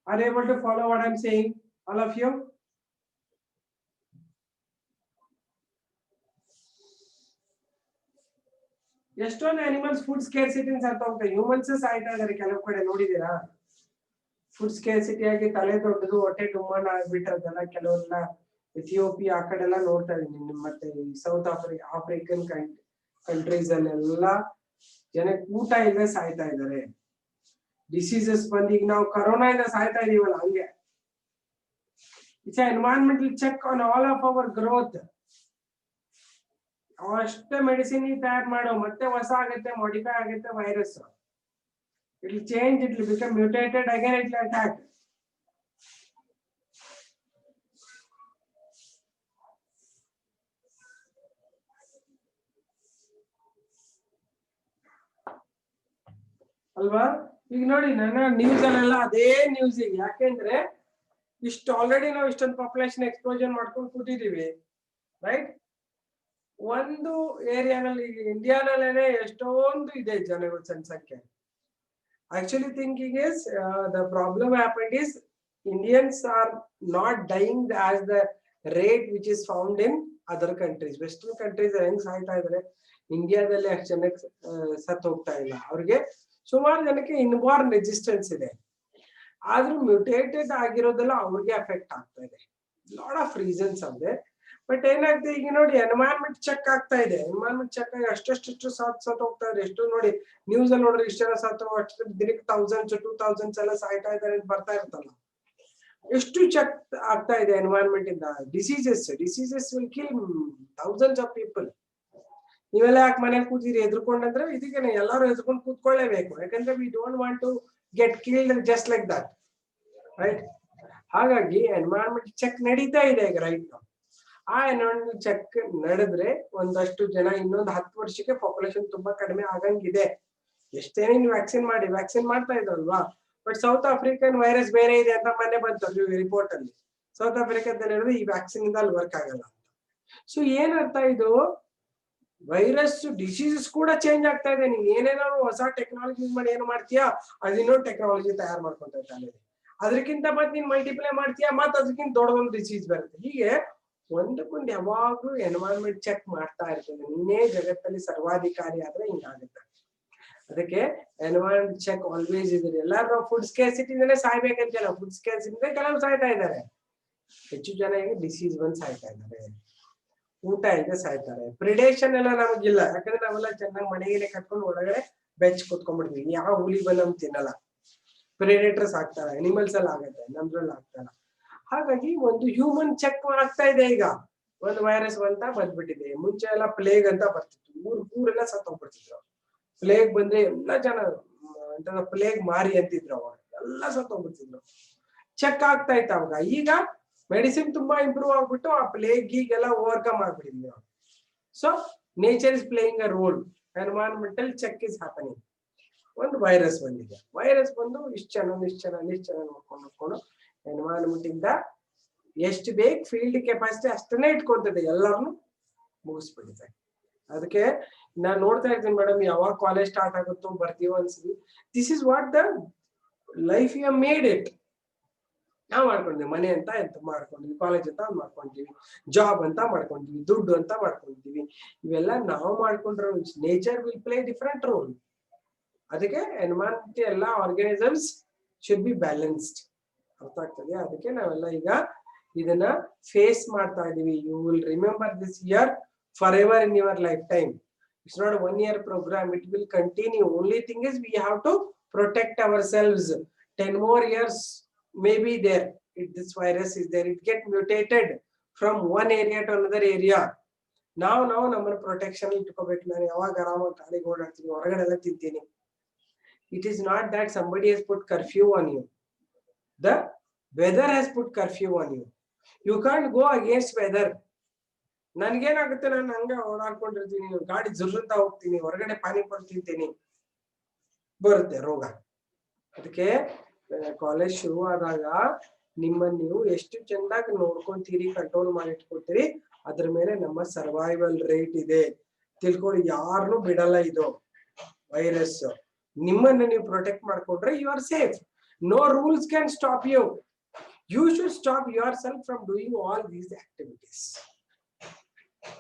A: Are you able to follow what I'm saying, all of you? ಎಷ್ಟೊಂದು ಅನಿಮಲ್ಸ್ ಫುಡ್ ಸ್ಕೇರ್ಸಿಟಿ ಅಂತ ಹೋಗ್ತವೆ. ಹ್ಯೂಮನ್ಸ್ ಸಾಯ್ತಾ ಇದಾರೆ ಕೆಲವು ಕಡೆ, ನೋಡಿದೀರಾ? ಫುಡ್ ಸ್ಕೇರ್ಸಿಟಿ ಆಗಿ ತಲೆ ದೊಡ್ಡದು, ಹೊಟ್ಟೆ ಡುಮ್ಮನ ಆಗ್ಬಿಟ್ಟದಲ್ಲ ಕೆಲವೆಲ್ಲ. ಇಥಿಯೋಪಿಯಾ ಆ ಕಡೆ ಎಲ್ಲ ನೋಡ್ತಾ ಇದೀನಿ. ಮತ್ತೆ ಸೌತ್ ಆಫ್ರಿಕನ್ ಕಂಟ್ರೀಸ್ ಅಲ್ಲೆಲ್ಲ ಜನಕ್ಕೆ ಊಟ ಇಲ್ಲದೆ ಸಾಯ್ತಾ ಇದಾರೆ. ಡಿಸೀಸಸ್ ಬಂದು ಈಗ ನಾವು ಕರೋನಾ ಇಂದ ಸಾಯ್ತಾ ಇದೀವಲ್ಲ, ಹಂಗೆ. It's environmental check on all of our growth. ಅಷ್ಟೇ ಮೆಡಿಸಿನ್ ತಯಾರು ಮಾಡೋ, ಮತ್ತೆ ಹೊಸ ಆಗುತ್ತೆ, ಮಾಡಿಫೈ ಆಗುತ್ತೆ virus. It will change, it will become mutated again, it will attack. ಅಲ್ವಾ? ಈಗ ನೋಡಿ ನನ್ನ ನ್ಯೂಸ್ ಅಲ್ಲೆಲ್ಲ ಅದೇ ನ್ಯೂಸ್. ಈಗ ಯಾಕೆಂದ್ರೆ ಇಷ್ಟು ಆಲ್ರೆಡಿ ನಾವು ಇಷ್ಟೊಂದು ಪಾಪ್ಯುಲೇಷನ್ ಎಕ್ಸ್ಪ್ಲೋಷನ್ ಮಾಡ್ಕೊಂಡು ಕೂತಿದೀವಿ, ರೈಟ್? ಒಂದು ಏರಿಯಾನಲ್ಲಿ, ಈಗ ಇಂಡಿಯಾನಲ್ಲೇನೆ ಎಷ್ಟೊಂದು ಇದೆ ಜನಗಳ ಜನಸಂಖ್ಯೆ. Actually thinking is the problem happened is Indians are not dying as the rate which is found in other countries. Western countries ಹೆಂಗ್ ಸಾಯ್ತಾ ಇದ್ರೆ, ಇಂಡಿಯಾದಲ್ಲಿ ಅಷ್ಟು ಜನಕ್ಕೆ ಸತ್ತು ಹೋಗ್ತಾ ಇಲ್ಲ. ಅವ್ರಿಗೆ ಸುಮಾರು ಜನಕ್ಕೆ ಇನ್ಬಾರ್ನ್ ರೆಸಿಸ್ಟೆನ್ಸ್ ಇದೆ, ಆದ್ರೂ ಮ್ಯೂಟೇಟೆಡ್ ಆಗಿರೋದೆಲ್ಲ ಅವ್ರಿಗೆ ಅಫೆಕ್ಟ್ ಆಗ್ತಾ ಇದೆ. ಲಾಟ್ ಆಫ್ ರೀಸನ್ಸ್ ಇದೆ. ಬಟ್ ಏನಾಗ್ತದೆ ಈಗ ನೋಡಿ, ಎನ್ವೈರನ್ಮೆಂಟ್ ಚೆಕ್ ಆಗ್ತಾ ಇದೆ. ಎನ್ವೈರನ್ಮೆಂಟ್ ಚೆಕ್ ಆಗಿ ಅಷ್ಟು ಸತ್ತು ಹೋಗ್ತಾ ಇದೆ. ಎಷ್ಟು ನೋಡಿ ನ್ಯೂಸ್ ಅಲ್ಲಿ ನೋಡ್ರಿ, ಇಷ್ಟೆಲ್ಲ ಸತ್ತು, ಅಷ್ಟು ದಿನಕ್ಕೆ 1000s 2000s ಎಲ್ಲ ಸಾಯ್ತಾ ಇದ್ದಾರೆ ಅಂತ ಬರ್ತಾ ಇರ್ತಲ್ಲ. ಎಷ್ಟು ಚೆಕ್ ಆಗ್ತಾ ಇದೆ ಎನ್ವೈರನ್ಮೆಂಟ್ ಇಂದ. Diseases will kill thousands of people. ನೀವೆಲ್ಲ ಯಾಕೆ ಮನೇಲಿ ಕೂತಿರಿ ಎದ್ರುಕೊಂಡಂದ್ರೆ, ಇದಕ್ಕೆ ಎಲ್ಲರೂ ಎದ್ಕೊಂಡು ಕೂತ್ಕೊಳ್ಳೇಬೇಕು. ಯಾಕಂದ್ರೆ we don't want to get killed just like that, right? ಹಾಗಾಗಿ ಎನ್ವೈರನ್ಮೆಂಟ್ ಚೆಕ್ ನಡೀತಾ ಇದೆ ಈಗ, ರೈಟ್? ಆ ಎನ್ವೈರನ್ಮೆಂಟ್ ಚೆಕ್ ನಡೆದ್ರೆ ಒಂದಷ್ಟು ಜನ ಇನ್ನೊಂದು 10 ವರ್ಷಕ್ಕೆ ಪಾಪ್ಯುಲೇಷನ್ ತುಂಬಾ ಕಡಿಮೆ ಆಗಂಗಿದೆ. ಎಷ್ಟೇನೇ ನೀವು ವ್ಯಾಕ್ಸಿನ್ ಮಾಡ್ತಾ ಇದ್ರಲ್ವಾ. ಬಟ್ ಸೌತ್ ಆಫ್ರಿಕನ್ ವೈರಸ್ ಬೇರೆ ಇದೆ ಅಂತ ಮೊನ್ನೆ ಬಂತು ರಿಪೋರ್ಟ್ ಅಲ್ಲಿ. ಸೌತ್ ಆಫ್ರಿಕಾದಲ್ಲಿ ಹೇಳಿದ್ರೆ ಈ ವ್ಯಾಕ್ಸಿನ್ ಇಂದ ಅಲ್ಲಿ ವರ್ಕ್ ಆಗಲ್ಲ ಅಂತ. ಸೊ ಏನರ್ಥ ಇದು? ವೈರಸ್ ಡಿಸೀಸಸ್ ಕೂಡ ಚೇಂಜ್ ಆಗ್ತಾ ಇದೆ. ನೀನ್ ಏನೇನಾದ್ರು ಹೊಸ ಟೆಕ್ನಾಲಜಿ ಯೂಸ್ ಮಾಡಿ ಏನು ಮಾಡ್ತೀಯಾ, ಅದಿನ್ನೊಂದು ಟೆಕ್ನಾಲಜಿ ತಯಾರು ಮಾಡ್ಕೊಂತ ಇದ್ದಾನೆ. ಅದಕ್ಕಿಂತ ಮತ್ತೆ ನೀನ್ ಮಲ್ಟಿಪ್ಲೈ ಮಾಡ್ತೀಯಾ, ಮತ್ತೆ ಅದಕ್ಕಿಂತ ದೊಡ್ಡದೊಂದು ಡಿಸೀಸ್ ಬರುತ್ತೆ. ಹೀಗೆ ಒಂದಕ್ಕೊಂದು ಯಾವಾಗ್ಲೂ ಎನ್ವೈರನ್ಮೆಂಟ್ ಚೆಕ್ ಮಾಡ್ತಾ ಇರ್ತದೆ. ನೀನೇ ಜಗತ್ತಲ್ಲಿ ಸರ್ವಾಧಿಕಾರಿ ಆದ್ರೆ ಹಿಂಗಾಗುತ್ತೆ. ಅದಕ್ಕೆ ಎನ್ವೈರನ್ಮೆಂಟ್ ಚೆಕ್ ಆಲ್ವೇಸ್ ಇದೆ. ಎಲ್ಲಾರು ಫುಡ್ ಸ್ಕೇರ್ಸಿಟಿಯಿಂದಲೇ ಸಾಯ್ಬೇಕಂತಿಲ್ಲ, ಫುಡ್ ಸ್ಕೇರ್ಸಿಟಿಯಿಂದ ಕೆಲವರು ಸಾಯ್ತಾ ಇದ್ದಾರೆ. ಹೆಚ್ಚು ಜನ ಈಗ ಡಿಸೀಸ್ ಬಂದು ಸಾಯ್ತಾ ಇದ್ದಾರೆ, ಊಟ ಇಲ್ಲದೆ ಸಾಯ್ತಾರೆ. ಪ್ರಿಡೇಷನ್ ಎಲ್ಲ ನಮಗಿಲ್ಲ, ಯಾಕಂದ್ರೆ ನಾವೆಲ್ಲ ಚೆನ್ನಾಗಿ ಮನೆಗೆ ಕಟ್ಕೊಂಡು ಒಳಗಡೆ ಬೆಚ್ ಕುತ್ಕೊಂಡ್ಬಿಡ್ತೀವಿ. ಯಾವ ಹುಲಿ ಬಂದು ನಮ್ಗೆ ತಿನ್ನಲ್ಲ. ಪ್ರಿಡೇಟರ್ಸ್ ಆಗ್ತಾರೆ, ಅನಿಮಲ್ಸ್ ಎಲ್ಲ ಆಗತ್ತೆ, ನಮ್ದ್ರಲ್ಲಿ ಆಗ್ತಾರ. ಹಾಗಾಗಿ ಒಂದು ಹ್ಯೂಮನ್ ಚೆಕ್ ಆಗ್ತಾ ಇದೆ. ಈಗ ಒಂದು ವೈರಸ್ ಅಂತ ಬಂದ್ಬಿಟ್ಟಿದೆ. ಮುಂಚೆ ಎಲ್ಲ ಪ್ಲೇಗ್ ಅಂತ ಬರ್ತಿತ್ತು, ಊರೆಲ್ಲ ಸತ್ತೋಗ್ಬಿಡ್ತಿದ್ರು. ಪ್ಲೇಗ್ ಬಂದ್ರೆ ಎಲ್ಲ ಜನ ಅಂತ ಪ್ಲೇಗ್ ಮಾರಿ ಅಂತಿದ್ರು, ಅವಾಗ ಎಲ್ಲ ಸತ್ತೋಗ್ಬಿಡ್ತಿದ್ರು. ಚೆಕ್ ಆಗ್ತಾ ಇತ್ತು ಅವಾಗ. ಈಗ ಮೆಡಿಸಿನ್ ತುಂಬಾ ಇಂಪ್ರೂವ್ ಆಗ್ಬಿಟ್ಟು ಆ ಪ್ಲೇಗ್ ಈಗೆಲ್ಲ ಓವರ್ಕಮ್ ಆಗ್ಬಿಟ್ಟಿದ್ವಿ ನಾವು. So nature is playing a role, environmental check is happening. ಒಂದು ವೈರಸ್ ಬಂದಿದೆ, ವೈರಸ್ ಬಂದು ಇಷ್ಟು ಜನ ನೋಡ್ಕೊಂಡು ಎನ್ವೈರನ್ಮೆಂಟ್ ಇಂದ ಎಷ್ಟು ಬೇಕು ಫೀಲ್ಡ್ ಕೆಪಾಸಿಟಿ ಅಷ್ಟನ್ನೇ ಇಟ್ಕೊಳ್ತದೆ, ಎಲ್ಲರನ್ನು ಮುಗಿಸ್ಬಿಟ್ಟಿದೆ. ಅದಕ್ಕೆ ನಾನ್ ನೋಡ್ತಾ ಇರ್ತೀನಿ ಮೇಡಮ್, ಯಾವಾಗ ಕಾಲೇಜ್ ಸ್ಟಾರ್ಟ್ ಆಗುತ್ತೋ ಬರ್ತೀವೋ ಅನ್ಸಿದ್ವಿ. This is what the life you made it. ನಾವು ಮಾಡ್ಕೊಂಡಿದ್ವಿ, ಮನೆ ಅಂತ ಎಂತ ಮಾಡ್ಕೊಂಡಿದ್ವಿ, ಕಾಲೇಜ್ ಅಂತ ಮಾಡ್ಕೊಂಡಿದೀವಿ, ಜಾಬ್ ಅಂತ ಮಾಡ್ಕೊಂಡಿದೀವಿ, ದುಡ್ಡು ಅಂತ ಮಾಡ್ಕೊಂಡಿದೀವಿ. ಇವೆಲ್ಲ ನಾವು ಮಾಡ್ಕೊಂಡ್ರೆ nature will play different role. ಅದಕ್ಕೆ ಎನ್ವೈರನ್ಮೆಂಟ್ ಎಲ್ಲ ಆರ್ಗಾನಿಸಮ್ಸ್ ಶುಡ್ ಬಿ ಬ್ಯಾಲೆನ್ಸ್ಡ್. ಅರ್ಥ ಆಗ್ತದೆ? ಅದಕ್ಕೆ ನಾವೆಲ್ಲ ಈಗ ಇದನ್ನ ಫೇಸ್ ಮಾಡ್ತಾ ಇದೀವಿ. You will remember this year forever in your lifetime. It's not a 1 year program, it will continue. Only thing is we have to protect ourselves. 10 more years maybe there, if this virus is there, it get mutated from one area to another area. ನಾವು ನಮ್ಮ protection ಇಟ್ಕೋಬೇಕು. ನಾನು ಯಾವಾಗ ಆರಾಮಾಗಿ ಗಾಳಿಗೆ ಓಡಾಡ್ತೀನಿ, ಹೊರಗಡೆ ಎಲ್ಲ ತಿಂತೀನಿ. It is not that somebody has put curfew on you. The weather has put curfew on you. You can't go against weather. ನನ್ಗೇನಾಗುತ್ತೆ, ನಾನು ಹಂಗೆ ಓಡಾಡ್ಕೊಂಡಿರ್ತೀನಿ, ಗಾಡಿ ಜುರ್ರಂತ ಹೋಗ್ತೀನಿ, ಹೊರಗಡೆ ಪಾನಿಪುರಿ ತಿಂತೀನಿ, ಬರುತ್ತೆ ರೋಗ. ಅದಕ್ಕೆ ಕಾಲೇಜ್ ಶುರು ಆದಾಗ ನಿಮ್ಮನ್ನ ನೀವು ಎಷ್ಟು ಚೆಂದಾಗಿ ನೋಡ್ಕೊಂತೀರಿ, ಕಂಟ್ರೋಲ್ ಮಾಡಿ ಇಟ್ಕೊತೀರಿ, ಅದ್ರ ಮೇಲೆ ನಮ್ಮ ಸರ್ವೈವಲ್ ರೇಟ್ ಇದೆ. ತಿಳ್ಕೊಳ್ಳಿ, ಯಾರನ್ನೂ ಬಿಡಲ್ಲ ಇದು ವೈರಸ್. ನಿಮ್ಮನ್ನ ನೀವು ಪ್ರೊಟೆಕ್ಟ್ ಮಾಡ್ಕೊಂಡ್ರೆ you are safe. No rules can stop you. You should stop yourself from doing all these activities.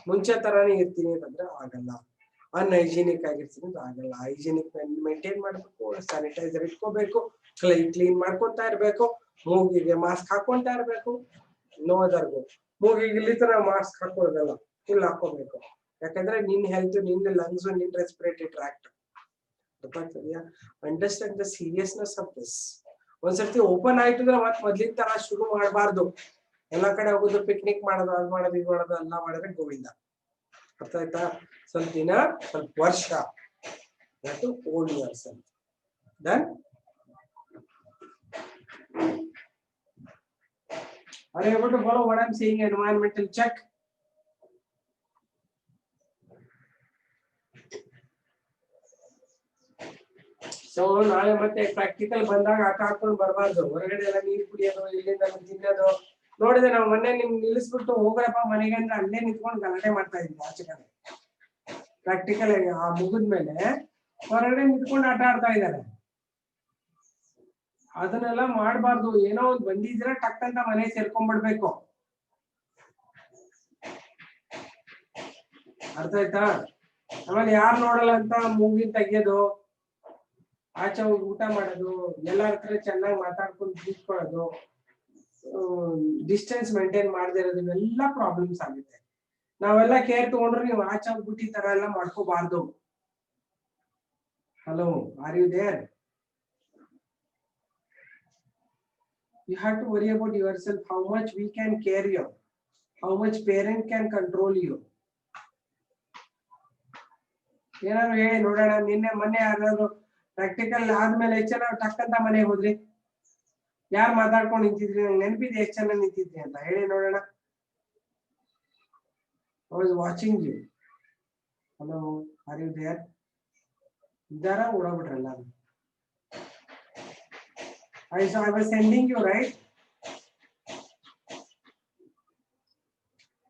A: ಮುಂಚೆ ತರಾನೇ ಇರ್ತೀನಿ ಅಂತಂದ್ರೆ ಆಗಲ್ಲ. ಅನ್ಹೈಜಿನಿಕ್ ಆಗಿರ್ತೀನಿ ಅಂತ ಆಗಲ್ಲ. ಹೈಜಿನಿಕ್ ಮೇಂಟೈನ್ ಮಾಡ್ಬೇಕು, ಸ್ಯಾನಿಟೈಸರ್ ಇಟ್ಕೋಬೇಕು, ಕ್ಲೀನ್ ಮಾಡ್ಕೊಂತಾ ಇರ್ಬೇಕು, ಮೂಗಿಗೆ ಮಾಸ್ಕ್ ಹಾಕೊಂತಾ ಇರ್ಬೇಕು. No other go. ಮೂಗಿಗೆ ಇಲ್ಲಿ ತರ ಮಾಸ್ಕ್ ಹಾಕೋದಲ್ಲ, ಫುಲ್ ಹಾಕೋಬೇಕು. ಯಾಕಂದ್ರೆ ನಿನ್ ಹೆಲ್ತ್, ನಿನ್ ಲಂಗ್ಸ್, ನಿನ್ ರೆಸ್ಪಿರೇಟರಿ ಟ್ರ್ಯಾಕ್ಟ್. ಗೊತ್ತಾಗ್ತದೆಯಾ? Understand the seriousness of this. ಒಂದ್ಸರ್ತಿ ಓಪನ್ ಆಯ್ತು ಅಂದ್ರೆ ಮತ್ತೆ ಮೊದ್ಲಿನ ತರ ಶುರು ಮಾಡಬಾರ್ದು. ಎಲ್ಲಾ ಕಡೆ ಹೋಗೋದು, ಪಿಕ್ನಿಕ್ ಮಾಡೋದು, ಅದ್ ಮಾಡೋದು, ಇದು ಮಾಡೋದು, ಎಲ್ಲ ಮಾಡಿದ್ರೆ ಗೋವಿಂದ. ಅರ್ಥ ಆಯ್ತಾ? ಸ್ವಲ್ಪ ದಿನ, ಸ್ವಲ್ಪ ವರ್ಷ, ಓಲ್ಡ್ ಇಯರ್ಸ್ ಅಂತ. Done? Are you able to follow what I'm saying? Environmental check. So ನಾಳೆ ಮತ್ತೆ ಪ್ರಾಕ್ಟಿಕಲ್ ಬಂದಾಗ ಆಟ ಆಡ್ಕೊಂಡು ಬರಬಾರ್ದು. ಹೊರಗಡೆ ಎಲ್ಲ ನೀರು ಕುಡಿಯೋದು, ಇಲ್ಲಿಂದ ತಿನ್ನೋದು ನೋಡಿದ್ರೆ ನಾವು ಮೊನ್ನೆ ನಿಮ್ ನಿಲ್ಲಿಸ್ಬಿಟ್ಟು ಹೋಗ್ರಪ್ಪ ಮನೆಗೆ ಅಂದ್ರೆ ಅಲ್ಲೇ ನಿಂತ್ಕೊಂಡು ಗಲಾಟೆ ಮಾಡ್ತಾ ಇದ್ವಿ. ಆಚೆ ಕಡೆ ಪ್ರಾಕ್ಟಿಕಲ್ ಆ ಮುಗಿದ್ಮೇಲೆ ಹೊರಗಡೆ ನಿಂತ್ಕೊಂಡು ಆಟ ಆಡ್ತಾ ಇದ್ದಾರೆ. ಅದನ್ನೆಲ್ಲ ಮಾಡಬಾರ್ದು. ಏನೋ ಒಂದು ಬಂದಿದ್ರೆ ಟಕ್ ಅಂತ ಮನೆ ಸೇರ್ಕೊಂಡ್ಬಿಡ್ಬೇಕು. ಅರ್ಥ ಆಯ್ತಾ? ಆಮೇಲೆ ಯಾರು ನೋಡಲ್ಲ ಅಂತ ಮೂಗಿನ ತೆಗಿಯೋದು, ಆಚೆ ಹೋಗಿ ಊಟ ಮಾಡೋದು, ಎಲ್ಲಾರ ಹತ್ರ ಚೆನ್ನಾಗಿ ಮಾತಾಡ್ಕೊಂಡು ಕೂತ್ಕೊಳ್ಳೋದು, ಡಿಸ್ಟೆನ್ಸ್ ಮೇಂಟೈನ್ ಮಾಡದೇ ಇರೋದು, ಇವೆಲ್ಲ ಪ್ರಾಬ್ಲಮ್ಸ್ ಆಗುತ್ತೆ. ನಾವೆಲ್ಲ ಕೇರ್ ತಗೊಂಡ್ರೆ ನೀವು ಆಚೆ ಹೋಗ್ಬಿಟ್ಟು ಈ ತರ ಎಲ್ಲ ಮಾಡ್ಕೋಬಾರ್ದು. Hello, are you there? You have to worry about yourself, how much we can care you, how much parent can control you. ಏನಾದ್ರು ಹೇಳಿ ನೋಡೋಣ. ನಿನ್ನೆ ಮೊನ್ನೆ ಯಾರಾದ್ರು ಪ್ರಾಕ್ಟಿಕಲ್ ಆದ್ಮೇಲೆ ಎಷ್ಟು ಜನ ಟಕ್ ಅಂತ ಮನೆಗೆ ಹೋದ್ರಿ? ಯಾರು ಮಾತಾಡ್ಕೊಂಡು ನಿಂತಿದ್ರಿ? ನಂಗೆ ನೆನಪಿದೆ ಎಷ್ಟು ಜನ ನಿಂತಿದ್ರಿ ಅಂತ ಹೇಳಿ ನೋಡೋಣ. I was watching you. Hello, are you there? ಇದ್ದಾರಾ? ಓಡೋಗ್ಬಿಟ್ರಲ್ಲ. I was sending you, right?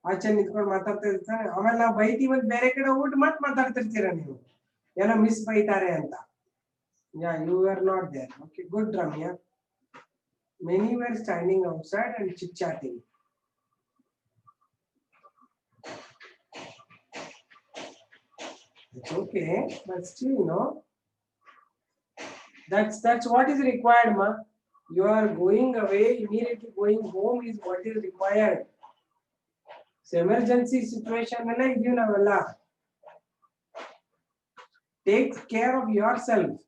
A: ಆಚೆ ನಿಂತ್ಕೊಂಡು ಮಾತಾಡ್ತಾ ಇರ್ತಾರೆ. ಆಮೇಲೆ ನಾವು ಬೈತೀವಿ, ಬೇರೆ ಕಡೆ ಹೋಗ್ಬಿಟ್ಟು ಮತ್ತೆ ಮಾತಾಡ್ತಿರ್ತೀರ ನೀವು, ಏನೋ ಮಿಸ್ ಬೈತಾರೆ ಅಂತ. Yeah, you were not there. Okay, good, Ramya. Many were standing outside and chit-chatting. It's okay, but still, no. That's what is required, ma. You are going away, immediately going home is what is required. So emergency situation, take care of yourself.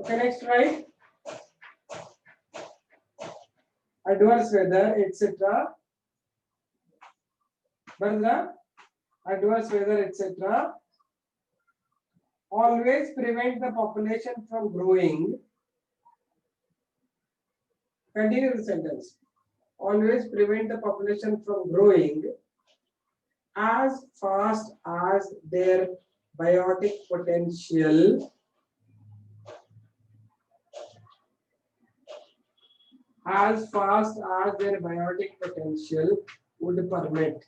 A: Okay, next, right? Adverse weather, etc. Adverse weather, etc. Always prevent the population from growing. Continue the sentence. Always prevent the population from growing as fast as their biotic potential would permit.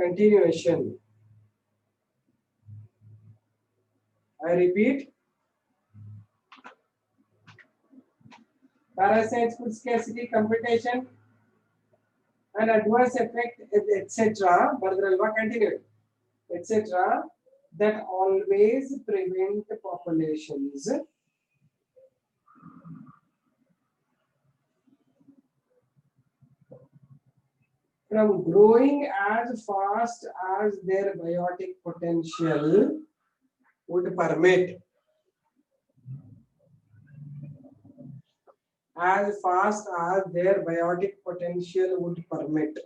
A: Continuation. I repeat. Parasites, food scarcity, competition, and adverse effect, etc. Continue, etc. That always prevent populations from growing as fast as their biotic potential would permit. As fast as their biotic potential would permit.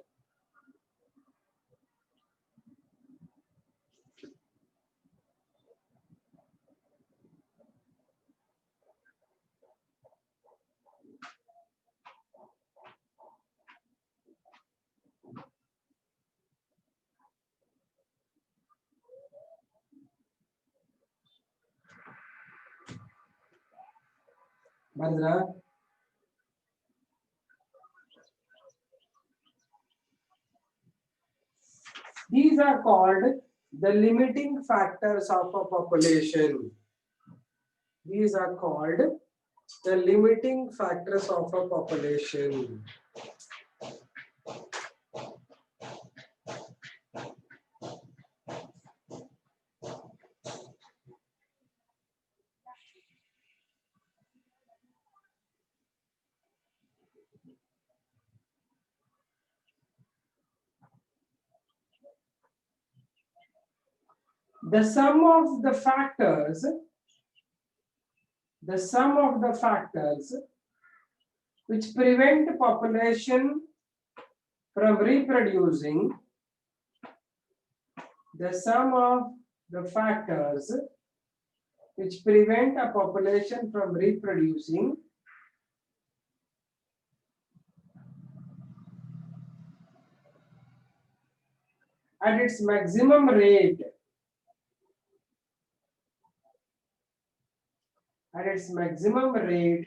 A: Bardra. These are called the limiting factors of a population. These are called the limiting factors of a population. The sum of the factors which prevent population from reproducing, the sum of the factors which prevent a population from reproducing at its maximum rate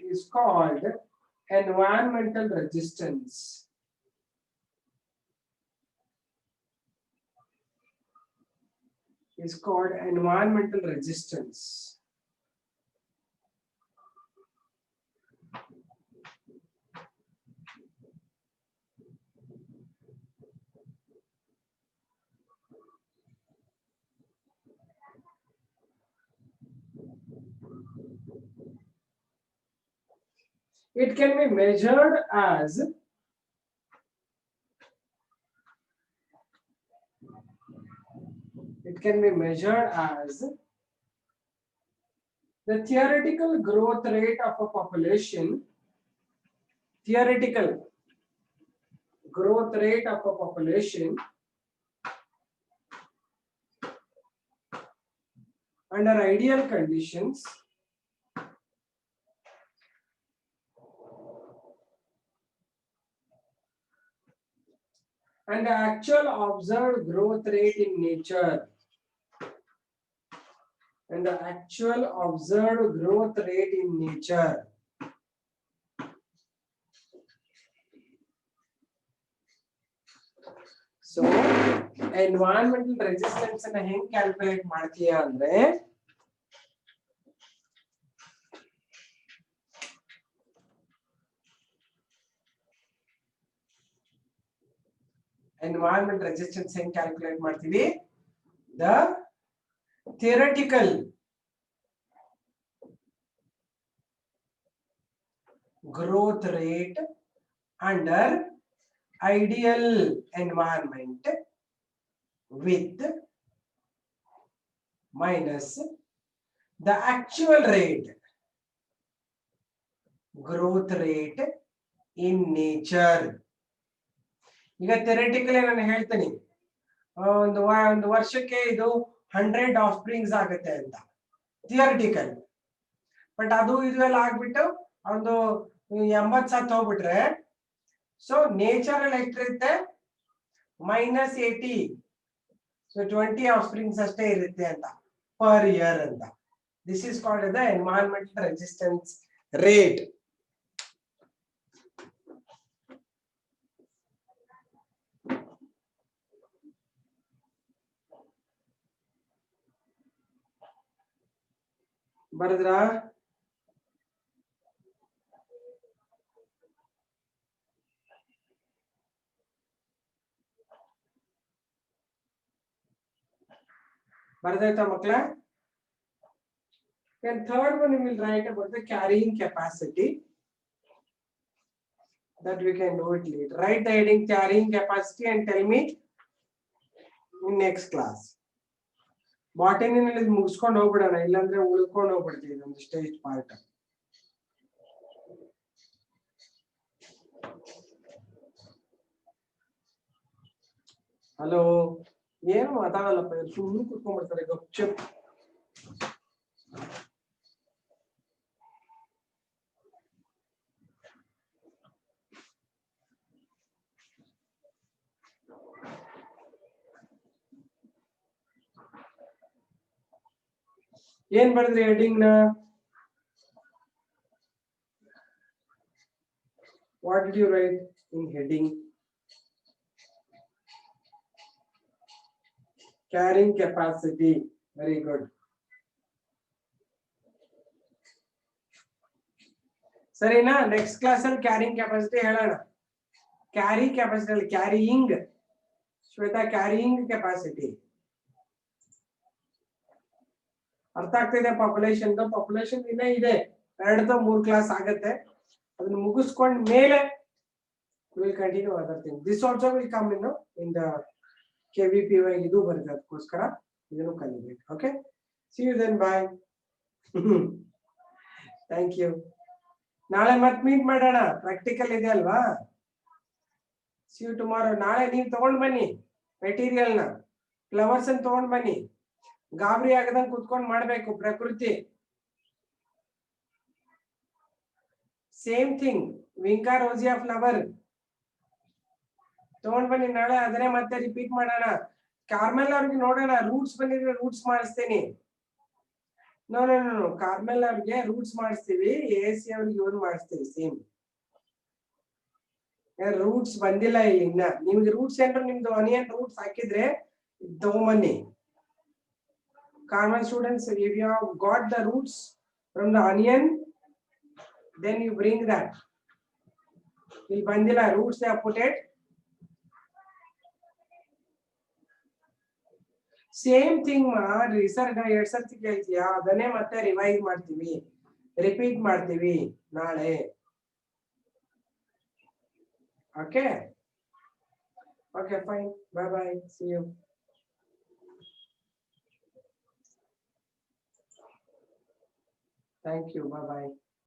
A: is called environmental resistance. Is called environmental resistance. It can be measured as the theoretical growth rate of a population, under ideal conditions and the actual observed growth rate in nature. So environmental resistance ಅನ್ನು ಹೆಂಗ್ calculate ಮಾಡ್ತೀಯಾ ಅಂದ್ರೆ environment resistance ಹೆಂಗ್ calculate ಮಾಡ್ತೀವಿ? The theoretical growth rate under ideal environment with minus the actual rate growth rate in nature. ಈಗ theoretically ನಾನು ಹೇಳ್ತೀನಿ ಒಂದು ವರ್ಷಕ್ಕೆ ಇದು 100 ಆಫ್ ಸ್ಪ್ರಿಂಗ್ಸ್ ಆಗುತ್ತೆ ಅಂತ ಥಿಯರಿಟಿಕಲ್. ಬಟ್ ಅದು ಇದೆಲ್ಲ ಆಗ್ಬಿಟ್ಟು ಒಂದು 80 ಸತ್ ಹೋಗ್ಬಿಟ್ರೆ ಸೊ ನೇಚರ್ ಅಲ್ಲಿ ಎಷ್ಟಿರುತ್ತೆ? -80. ಸೊ 20 ಆಫ್ ಸ್ಪ್ರಿಂಗ್ಸ್ ಅಷ್ಟೇ ಇರುತ್ತೆ ಅಂತ ಪರ್ ಇಯರ್ ಅಂತ. This is called the environmental resistance rate. ಬರದ್ರಾ? ಬರ್ದಾಯ್ತಾ ಮಕ್ಕಳ? And third one, we will write about the carrying capacity. That we can do it later. Write the heading carrying capacity and tell me in next class. Botany ನಲ್ಲಿ ಮುಗಿಸ್ಕೊಂಡು ಹೋಗ್ಬಿಡೋಣ, ಇಲ್ಲಾಂದ್ರೆ ಉಳ್ಕೊಂಡು ಹೋಗ್ಬಿಡ್ತೀವಿ ನಮ್ದು stage part. Hello, ಏನು ಮಾತಾಡಲ್ಲಪ್ಪ, ಸುಮ್ಮನೆ ಕುತ್ಕೊಂಡ್ಬಿಡ್ತಾರೆ ಗಪ್ಚಪ್. ಏನ್ ಬರೆದ್ರಿ heading ನ? What did you write in heading? Carrying capacity. Very good. ಸರಿನಾ? ನೆಕ್ಸ್ಟ್ ಕ್ಲಾಸ್ ಅಲ್ಲಿ ಕ್ಯಾರಿಂಗ್ ಕೆಪಾಸಿಟಿ ಹೇಳೋಣ. ಕ್ಯಾರಿ ಕೆಪಾಸಿಟಿ ಅಲ್ಲಿ ಕ್ಯಾರಿಯಿಂಗ್. ಶ್ವೇತಾ, ಕ್ಯಾರಿಯಿಂಗ್ ಕೆಪಾಸಿಟಿ ಅರ್ಥ ಆಗ್ತಿದೆ? ಪಾಪ್ಯುಲೇಷನ್ ಇನ್ನೇ ಇದೆ, 2-3 ಕ್ಲಾಸ್ ಆಗತ್ತೆ. ಅದನ್ನ ಮುಗಿಸ್ಕೊಂಡ ಮೇಲೆ will continue other thing. This also will come in the KVPY. ಇದು ಬರುತ್ತೆ, ಅದಕ್ಕೋಸ್ಕರ ಇದನ್ನು ಕಲಿಬೇಕು. Okay, see you then, bye. Thank you. ನಾಳೆ ಮತ್ತೆ ಮೀಟ್ ಮಾಡೋಣ. ಪ್ರಾಕ್ಟಿಕಲ್ ಇದೆ ಅಲ್ವಾ? See you tomorrow. ನಾಳೆ ನೀವು ತಗೊಂಡ್ ಬನ್ನಿ ಮೆಟೀರಿಯಲ್ನ, ಫ್ಲವರ್ಸ್ ಅನ್ನು ತಗೊಂಡ್ ಬನ್ನಿ. ಗಾಬರಿ ಆಗದಂಗ್ ಕುತ್ಕೊಂಡ್ ಮಾಡ್ಬೇಕು. ಪ್ರಕೃತಿ ಸೇಮ್ ಥಿಂಗ್. ವಿಂಕಾ ರೋಸಿಯಾ ಫ್ಲವರ್ ತಗೊಂಡ್ ಬನ್ನಿ. ನಾಳೆ ಅದನ್ನೇ ಮತ್ತೆ ರಿಪೀಟ್ ಮಾಡೋಣ. ಕಾರ್ಮೆಲ್ ಅವ್ರಿಗೆ ನೋಡೋಣ, ರೂಟ್ಸ್ ಬಂದಿದ್ರೆ ರೂಟ್ಸ್ ಮಾಡಿಸ್ತೀನಿ. ನೋ, ಕಾರ್ಮೆಲ್ ಅವ್ರಿಗೆ ರೂಟ್ಸ್ ಮಾಡಿಸ್ತೀವಿ, AC ಅವ್ರಿಗೆ ಇವ್ರು ಮಾಡಿಸ್ತೀವಿ. ಸೇಮ್ ರೂಟ್ಸ್ ಬಂದಿಲ್ಲ ಇಲ್ಲಿ ಇನ್ನ. ನಿಮ್ಗೆ ರೂಟ್ಸ್ ಏನ್ರ ನಿಮ್ದು ಆನಿಯನ್ ರೂಟ್ಸ್ ಹಾಕಿದ್ರೆ ತಗೊಂಬನ್ನಿ. Carmel students, if you have got the roots from the onion, then you bring that. Il bandila roots they have put it. Same thing ma, research ಎರಡು ಸರ್ತಿ ಕೇಳ್ತೀಯಾ, ಅದನ್ನೇ ಮತ್ತೆ ರಿವೈಸ್ ಮಾಡ್ತೀವಿ, ರಿಪೀಟ್ ಮಾಡ್ತೀವಿ ನಾಳೆ. Okay, fine, bye, see you. Thank you. Bye-bye.